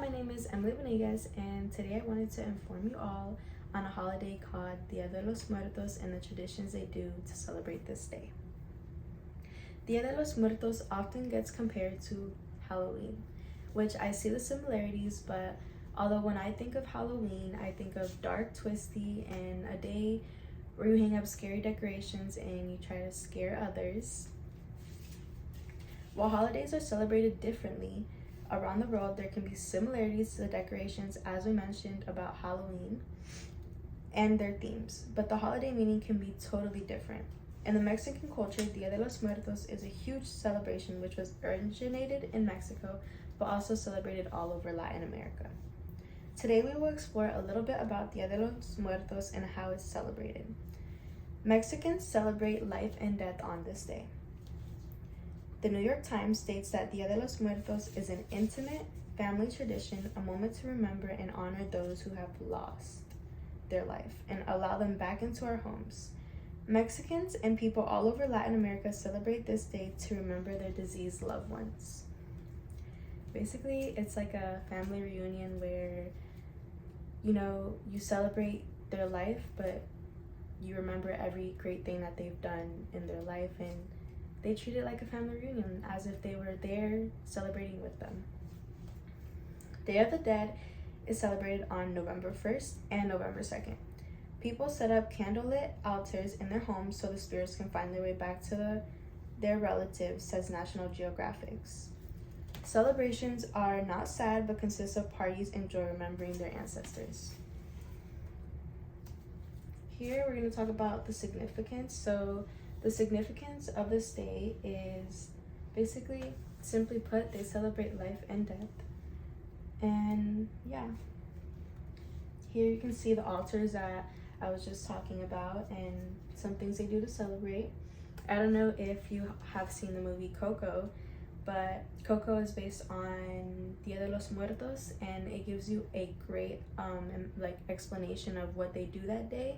my name is Emily Venegas, and today I wanted to inform you all on a holiday called Dia de los Muertos and the traditions they do to celebrate this day. Dia de los Muertos often gets compared to Halloween, which I see the similarities, but although when I think of Halloween, I think of dark, twisty, and a day where you hang up scary decorations and you try to scare others. While holidays are celebrated differently around the world, there can be similarities to the decorations, as we mentioned about Halloween, and their themes, but the holiday meaning can be totally different. In the Mexican culture, Dia de los Muertos is a huge celebration which was originated in Mexico but also celebrated all over Latin America. Today we will explore a little bit about Dia de los Muertos and how it's celebrated. Mexicans celebrate life and death on this day. The New York Times states that Dia de los Muertos is an intimate family tradition, a moment to remember and honor those who have lost their life and allow them back into our homes. Mexicans and people all over Latin America celebrate this day to remember their deceased loved ones. Basically, it's like a family reunion where, you celebrate their life, but you remember every great thing that they've done in their life, and they treat it like a family reunion, as if they were there celebrating with them. Day of the Dead is celebrated on November 1st and November 2nd. People set up candlelit altars in their homes so the spirits can find their way back to their relatives, says National Geographic. Celebrations are not sad but consist of parties and joy remembering their ancestors. Here we're going to talk about the significance. So the significance of this day is basically, simply put, they celebrate life and death. And here you can see the altars that I was just talking about and some things they do to celebrate. I don't know if you have seen the movie Coco, but Coco is based on Dia de los Muertos, and it gives you a great explanation of what they do that day.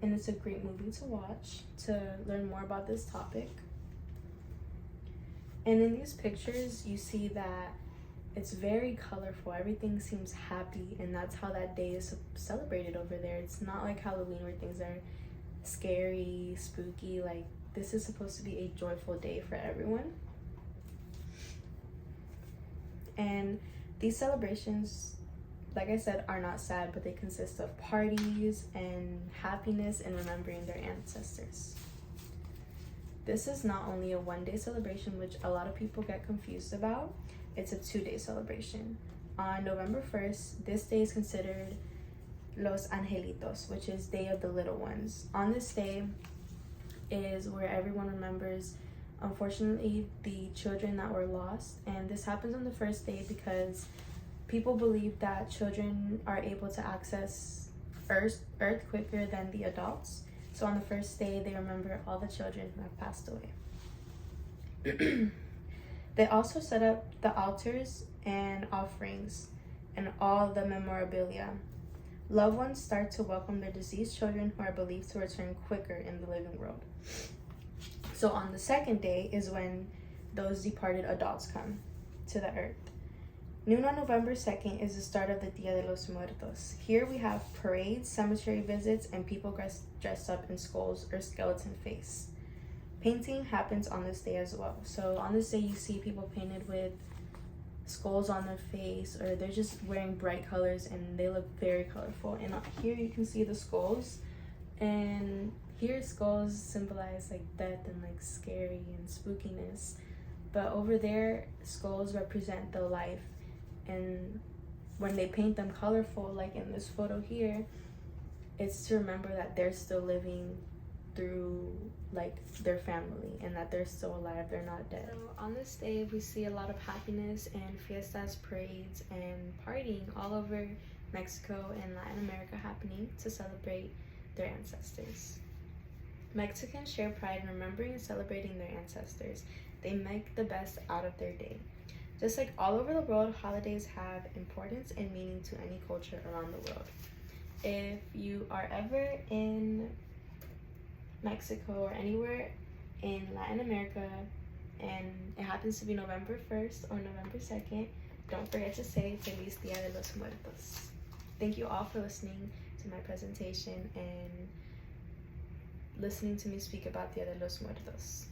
And it's a great movie to watch to learn more about this topic. And in these pictures, you see that it's very colorful. Everything seems happy, and that's how that day is celebrated over there. It's not like Halloween where things are scary, spooky. Like, this is supposed to be a joyful day for everyone. And these celebrations, like I said, are not sad, but they consist of parties and happiness and remembering their ancestors. This is not only a one-day celebration, which a lot of people get confused about. It's a 2-day celebration. On November 1st, this day is considered Los Angelitos, which is Day of the Little Ones. On this day is where everyone remembers, unfortunately, the children that were lost. And this happens on the first day because people believe that children are able to access Earth quicker than the adults. So on the first day, they remember all the children who have passed away. They also set up the altars and offerings and all the memorabilia. Loved ones start to welcome their deceased children who are believed to return quicker in the living world. So on the second day is when those departed adults come to the earth. Noon on November 2nd is the start of the Dia de los Muertos. Here we have parades, cemetery visits, and people dressed up in skulls or skeleton face. Painting happens on this day as well. So on this day you see people painted with skulls on their face, or they're just wearing bright colors and they look very colorful. And here you can see the skulls, and here skulls symbolize like death and like scary and spookiness, but over there skulls represent the life. And when they paint them colorful, like in this photo here, it's to remember that they're still living through like their family and that they're still alive, they're not dead. So on this day we see a lot of happiness and fiestas, parades, and partying all over Mexico and Latin America happening to celebrate their ancestors. Mexicans share pride in remembering and celebrating their ancestors. They make the best out of their day. Just like all over the world, holidays have importance and meaning to any culture around the world. If you are ever in Mexico or anywhere in Latin America and it happens to be November 1st or November 2nd, don't forget to say Feliz Dia de los Muertos. Thank you all for listening to my presentation and listening to me speak about Dia de los Muertos.